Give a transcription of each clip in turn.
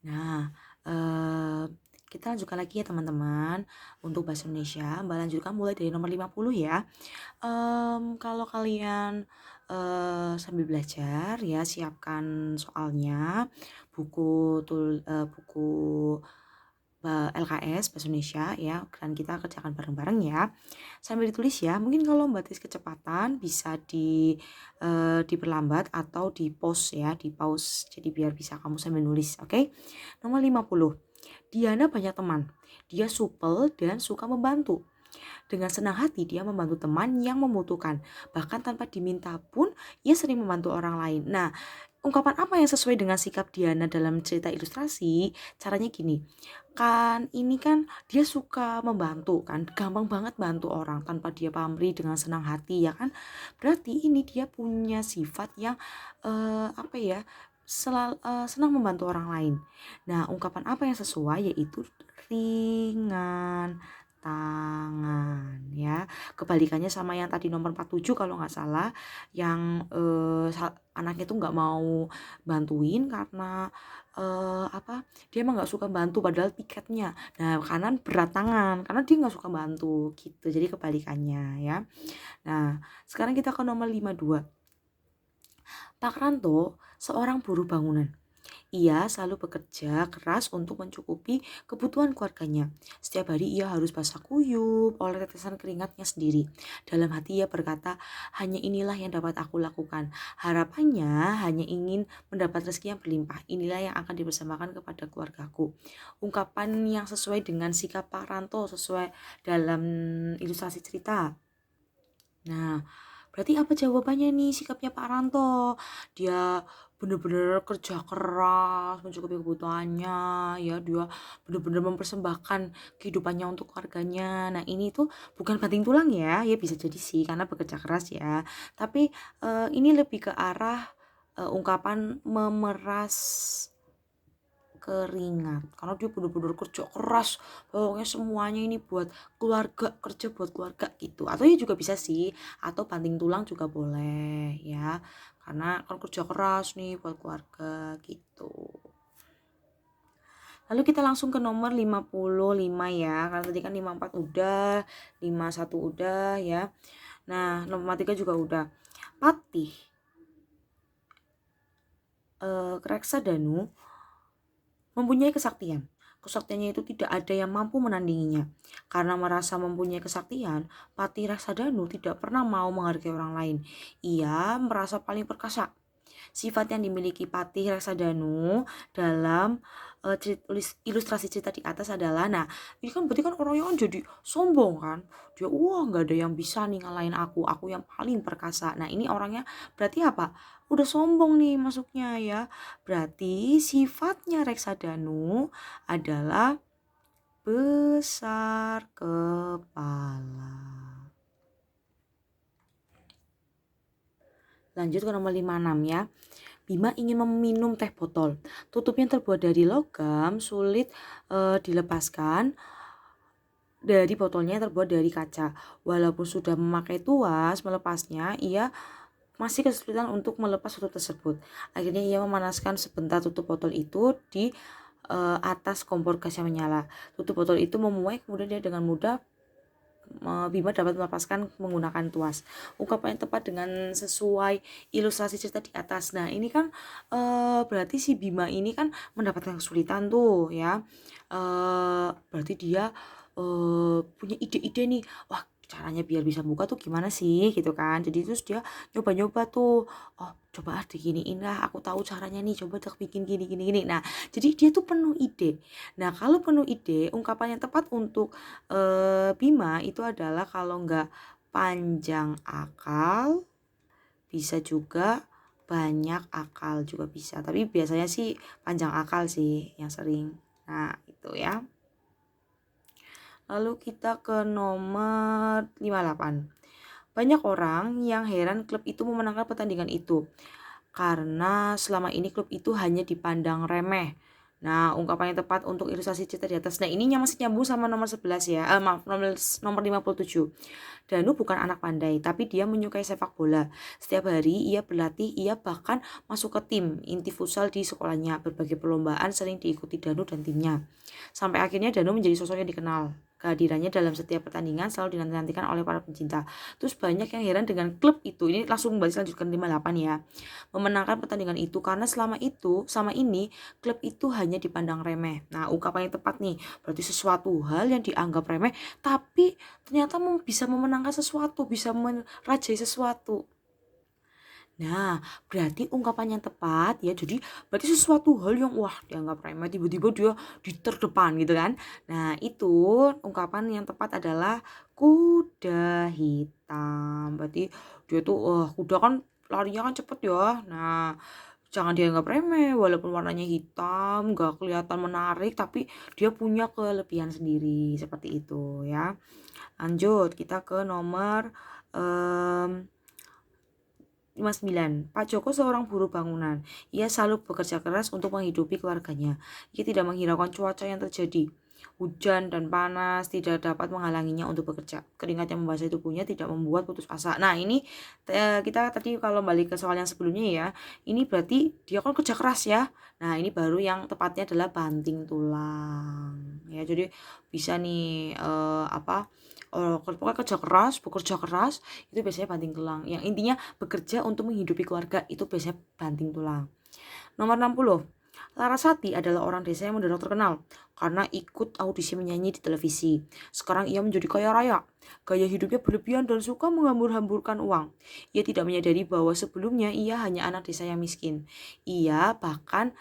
Nah, kita lanjutkan lagi ya teman-teman. Untuk bahasa Indonesia, Mbak lanjutkan mulai dari nomor 50 ya. Kalau kalian sambil belajar ya, siapkan soalnya, buku LKS Bahasa Indonesia ya, dan kita kerjakan bareng-bareng ya. Sambil ditulis ya, mungkin kalau Mbak Tis kecepatan bisa diperlambat atau di pause ya, di pause. Jadi biar bisa kamu sambil nulis, oke? Nomor 50. Diana banyak teman. Dia supel dan suka membantu. Dengan senang hati dia membantu teman yang membutuhkan. Bahkan tanpa diminta pun ia sering membantu orang lain. Nah, ungkapan apa yang sesuai dengan sikap Diana dalam cerita ilustrasi? Caranya gini. Kan ini kan dia suka membantu kan, gampang banget bantu orang tanpa dia pamrih dengan senang hati ya kan. Berarti ini dia punya sifat yang apa ya? Senang membantu orang lain. Nah, ungkapan apa yang sesuai yaitu ringan tangan ya. Kebalikannya sama yang tadi nomor 47 kalau nggak salah, yang anaknya tuh nggak mau bantuin karena dia emang nggak suka bantu padahal tiketnya. Nah, kanan berat tangan karena dia nggak suka bantu gitu. Jadi kebalikannya ya. Nah, sekarang kita ke nomor 52. Pak Ranto seorang buruh bangunan. Ia selalu bekerja keras untuk mencukupi kebutuhan keluarganya. Setiap hari ia harus basah kuyup oleh tetesan keringatnya sendiri. Dalam hati ia berkata, hanya inilah yang dapat aku lakukan. Harapannya hanya ingin mendapat rezeki yang berlimpah. Inilah yang akan dipersembahkan kepada keluargaku. Ungkapan yang sesuai dengan sikap Pak Ranto sesuai dalam ilustrasi cerita. Nah, berarti apa jawabannya nih sikapnya Pak Ranto? Dia bener-bener kerja keras, mencukupi kebutuhannya, ya dia bener-bener mempersembahkan kehidupannya untuk keluarganya. Nah ini tuh bukan banting tulang ya bisa jadi sih karena bekerja keras ya. Tapi ini lebih ke arah ungkapan memeras keringat karena dia bener-bener kerja keras, pokoknya semuanya ini buat keluarga, kerja buat keluarga gitu. Atau ya juga bisa sih, atau banting tulang juga boleh ya, karena kan kerja keras nih buat keluarga gitu. Lalu kita langsung ke nomor 55 ya, karena tadi kan 54 udah, 51 udah ya. Nah, nomor 53 juga udah. Patih Reksadanu mempunyai kesaktian. Kesaktiannya itu tidak ada yang mampu menandinginya. Karena merasa mempunyai kesaktian, Patih Reksadanu tidak pernah mau menghargai orang lain. Ia merasa paling perkasa. Sifat yang dimiliki Patih Reksadanu dalam ilustrasi cerita di atas adalah, nah ini kan berarti kan orangnya kan jadi sombong kan, dia wah nggak ada yang bisa nih ngalahin aku yang paling perkasa. Nah ini orangnya berarti apa, udah sombong nih masuknya ya. Berarti sifatnya Reksadanu adalah besar kepala. Lanjut ke nomor 56 ya. Bima ingin meminum teh botol. Tutupnya terbuat dari logam, sulit dilepaskan. Dari botolnya terbuat dari kaca. Walaupun sudah memakai tuas melepasnya, ia masih kesulitan untuk melepas tutup tersebut. Akhirnya ia memanaskan sebentar tutup botol itu di atas kompor gas yang menyala. Tutup botol itu memuai, kemudian dia dengan mudah Bima dapat melepaskan menggunakan tuas. Ungkapan yang tepat dengan sesuai ilustrasi cerita di atas. Nah ini kan berarti si Bima ini kan mendapatkan kesulitan tuh ya. Berarti dia punya ide-ide nih. Wah caranya biar bisa buka tuh gimana sih gitu kan. Jadi terus dia nyoba-nyoba tuh. Oh coba diginiin lah, aku tahu caranya nih, coba bikin gini. Nah jadi dia tuh penuh ide. Nah kalau penuh ide, ungkapan yang tepat untuk Bima itu adalah kalau nggak panjang akal, bisa juga banyak akal juga bisa. Tapi biasanya sih panjang akal sih yang sering. Nah itu ya. Lalu kita ke nomor 58. Banyak orang yang heran klub itu memenangkan pertandingan itu. Karena selama ini klub itu hanya dipandang remeh Nah, ungkapan yang tepat untuk ilustrasi cerita di atas. Nah, ininya masih nyambung sama nomor 11 ya. Maaf, nomor 57. Danu bukan anak pandai, tapi dia menyukai sepak bola. Setiap hari ia berlatih, ia bahkan masuk ke tim inti futsal di sekolahnya. Berbagai perlombaan sering diikuti Danu dan timnya. Sampai akhirnya Danu menjadi sosok yang dikenal. Kehadirannya dalam setiap pertandingan selalu dinantikan oleh para pencinta. Terus banyak yang heran dengan klub itu. Ini langsung balik lanjutkan 58 ya. Memenangkan pertandingan itu karena sama ini klub itu hanya dipandang remeh. Nah, ungkapan yang tepat nih, berarti sesuatu hal yang dianggap remeh tapi ternyata bisa memenangkan sesuatu, bisa merajai sesuatu. Nah, berarti ungkapan yang tepat ya, jadi berarti sesuatu hal yang wah dianggap remeh tiba-tiba dia di terdepan gitu kan. Nah, itu ungkapan yang tepat adalah kuda hitam. Berarti dia tuh kuda kan larinya kan cepet ya. Nah, jangan dianggap remeh walaupun warnanya hitam, gak kelihatan menarik, tapi dia punya kelebihan sendiri seperti itu ya. Lanjut kita ke nomor 59. Pak Joko seorang buruh bangunan. Ia selalu bekerja keras untuk menghidupi keluarganya. Ia tidak menghiraukan cuaca yang terjadi. Hujan dan panas tidak dapat menghalanginya untuk bekerja. Keringat yang membasahi tubuhnya tidak membuat putus asa. Nah, ini kita tadi kalau balik ke soal yang sebelumnya ya, ini berarti dia kan kerja keras ya. Nah, ini baru yang tepatnya adalah banting tulang. Ya, jadi bisa nih pokoknya bekerja keras itu biasanya banting tulang. Yang intinya bekerja untuk menghidupi keluarga itu biasanya banting tulang. Nomor 60. Larasati adalah orang desa yang mendadak terkenal karena ikut audisi menyanyi di televisi. Sekarang ia menjadi kaya raya. Gaya hidupnya berlebihan dan suka menghambur-hamburkan uang. Ia tidak menyadari bahwa sebelumnya ia hanya anak desa yang miskin. Ia bahkan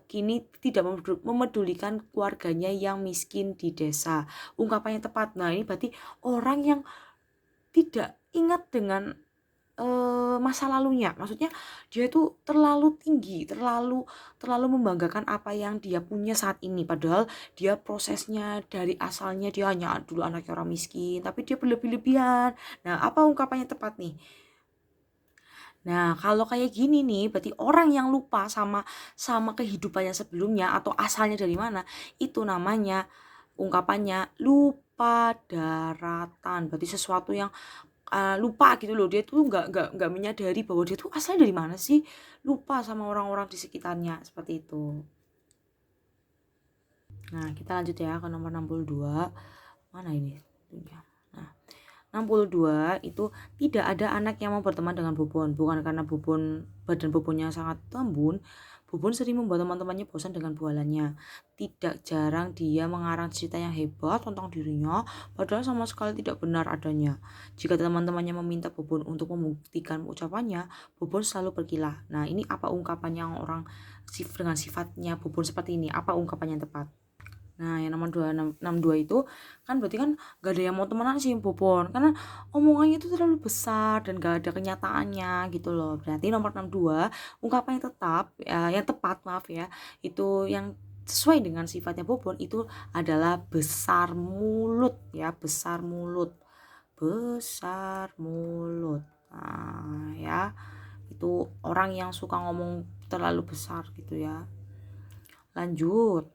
kini tidak memedulikan keluarganya yang miskin di desa. Ungkapan yang tepat. Nah, ini berarti orang yang tidak ingat dengan masa lalunya. Maksudnya dia itu terlalu tinggi, terlalu membanggakan apa yang dia punya saat ini, padahal dia prosesnya dari asalnya dia hanya dulu anak orang miskin, tapi dia berlebih-lebihan. Nah, apa ungkapannya tepat nih? Nah, kalau kayak gini nih, berarti orang yang lupa sama kehidupannya sebelumnya atau asalnya dari mana, itu namanya ungkapannya lupa daratan. Berarti sesuatu yang lupa gitu loh, dia tuh nggak menyadari bahwa dia tuh asalnya dari mana sih, lupa sama orang-orang di sekitarnya seperti itu. Nah, kita lanjut ya ke nomor 62. Mana ini? Nah, 62 itu tidak ada anak yang mau berteman dengan Bubun. Bukan karena badan Bubunnya sangat lembut, Bubun sering membuat teman-temannya bosan dengan bualannya. Tidak jarang dia mengarang cerita yang hebat tentang dirinya, padahal sama sekali tidak benar adanya. Jika teman-temannya meminta Bubun untuk membuktikan ucapannya, Bubun selalu berkilah. Nah, ini apa ungkapan yang orang dengan sifatnya Bubun seperti ini? Apa ungkapan yang tepat? Nah, yang nomor 262 itu kan berarti kan gak ada yang mau temenan sih Bobon, karena omongannya itu terlalu besar dan gak ada kenyataannya gitu loh. Berarti nomor 62 ungkapan yang tepat maaf ya, itu yang sesuai dengan sifatnya Bobon itu adalah besar mulut ya, besar mulut. Nah, ya. Itu orang yang suka ngomong terlalu besar gitu ya. Lanjut.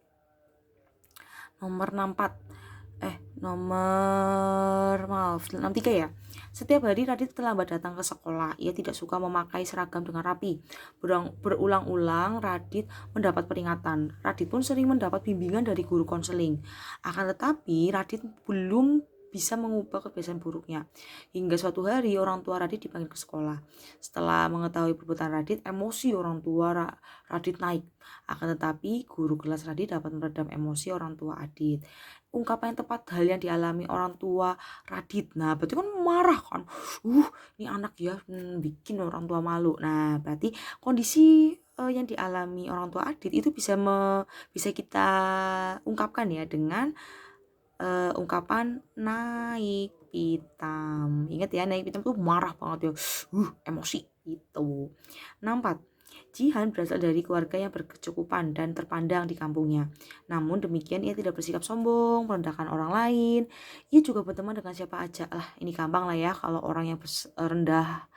Nomor 63 ya. Setiap hari Radit terlambat datang ke sekolah. Ia tidak suka memakai seragam dengan rapi. Berulang-ulang Radit mendapat peringatan. Radit pun sering mendapat bimbingan dari guru konseling. Akan tetapi Radit belum bisa mengubah kebiasaan buruknya. Hingga suatu hari orang tua Radit dipanggil ke sekolah. Setelah mengetahui perbuatan Radit, emosi orang tua Radit naik. Akan tetapi guru kelas Radit dapat meredam emosi orang tua Adit. Ungkapan yang tepat hal yang dialami orang tua Radit. Nah, berarti kan marah kan. Ini anak ya bikin orang tua malu. Nah, berarti kondisi yang dialami orang tua Adit itu bisa kita ungkapkan ya dengan ungkapan naik pitam. Ingat ya, naik pitam tuh marah banget ya. Emosi gitu. 64. Jihan berasal dari keluarga yang berkecukupan dan terpandang di kampungnya. Namun demikian ia tidak bersikap sombong, merendahkan orang lain. Ia juga berteman dengan siapa aja lah. Ini gampang lah ya kalau orang yang rendah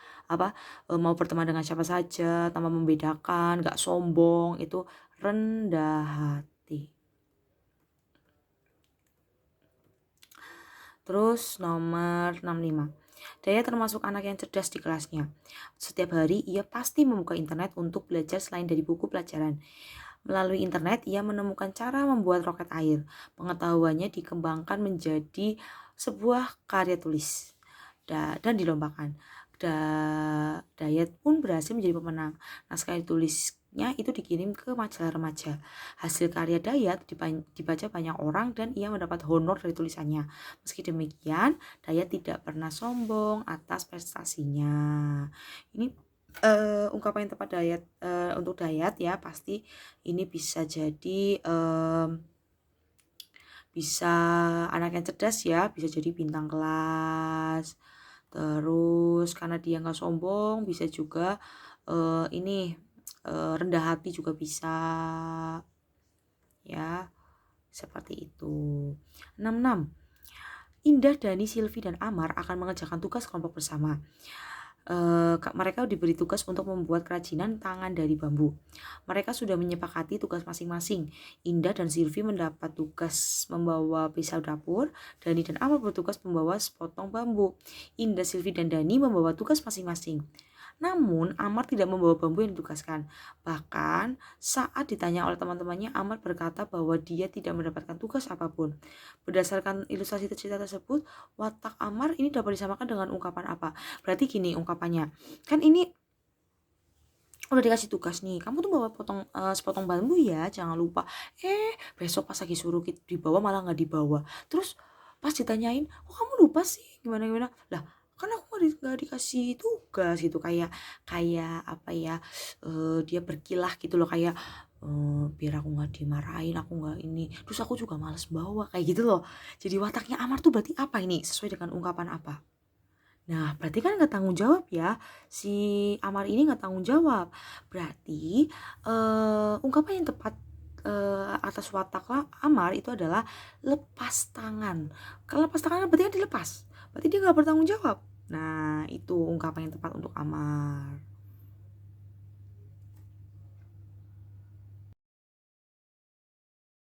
mau berteman dengan siapa saja tanpa membedakan, gak sombong, itu rendah hati. Terus nomor 65. Dayat termasuk anak yang cerdas di kelasnya. Setiap hari ia pasti membuka internet untuk belajar selain dari buku pelajaran. Melalui internet ia menemukan cara membuat roket air. Pengetahuannya dikembangkan menjadi sebuah karya tulis dan dilombakan. Dayat pun berhasil menjadi pemenang. Naskah tulisnya itu dikirim ke majalah remaja. Hasil karya Dayat dibaca banyak orang dan ia mendapat honor dari tulisannya. Meski demikian, Dayat tidak pernah sombong atas prestasinya. Ini ungkapan yang tepat Dayat untuk Dayat ya, pasti ini bisa jadi bisa anak yang cerdas ya, bisa jadi bintang kelas. Terus karena dia nggak sombong, bisa juga rendah hati juga bisa ya, seperti itu. 66. Indah, Dani, Silvi, dan Amar akan mengerjakan tugas kelompok bersama. Mereka diberi tugas untuk membuat kerajinan tangan dari bambu. Mereka sudah menyepakati tugas masing-masing. Indah dan Silvi mendapat tugas membawa pisau dapur. Dani dan Amar bertugas membawa sepotong bambu. Indah, Silvi, dan Dani membawa tugas masing-masing. Namun Amar tidak membawa bambu yang ditugaskan. Bahkan saat ditanya oleh teman-temannya, Amar berkata bahwa dia tidak mendapatkan tugas apapun. Berdasarkan ilustrasi cerita tersebut, watak Amar ini dapat disamakan dengan ungkapan apa? Berarti gini ungkapannya. Kan ini udah dikasih tugas nih, kamu tuh bawa sepotong bambu ya, jangan lupa. Besok pas lagi suruh dibawa malah nggak dibawa. Terus pas ditanyain, kok kamu lupa sih? Gimana? Lah, kan aku nggak dikasih tugas gitu, kayak apa ya, dia berkilah gitu loh, kayak biar aku nggak dimarahin, aku nggak ini, terus aku juga males bawa, kayak gitu loh. Jadi wataknya Amar tuh berarti apa ini, sesuai dengan ungkapan apa? Nah, berarti kan nggak tanggung jawab ya, si Amar ini nggak tanggung jawab. Berarti ungkapan yang tepat atas watak Amar itu adalah lepas tangan. Kalau lepas tangan berarti kan dilepas, berarti dia nggak bertanggung jawab. Nah, itu ungkapan yang tepat untuk Amar.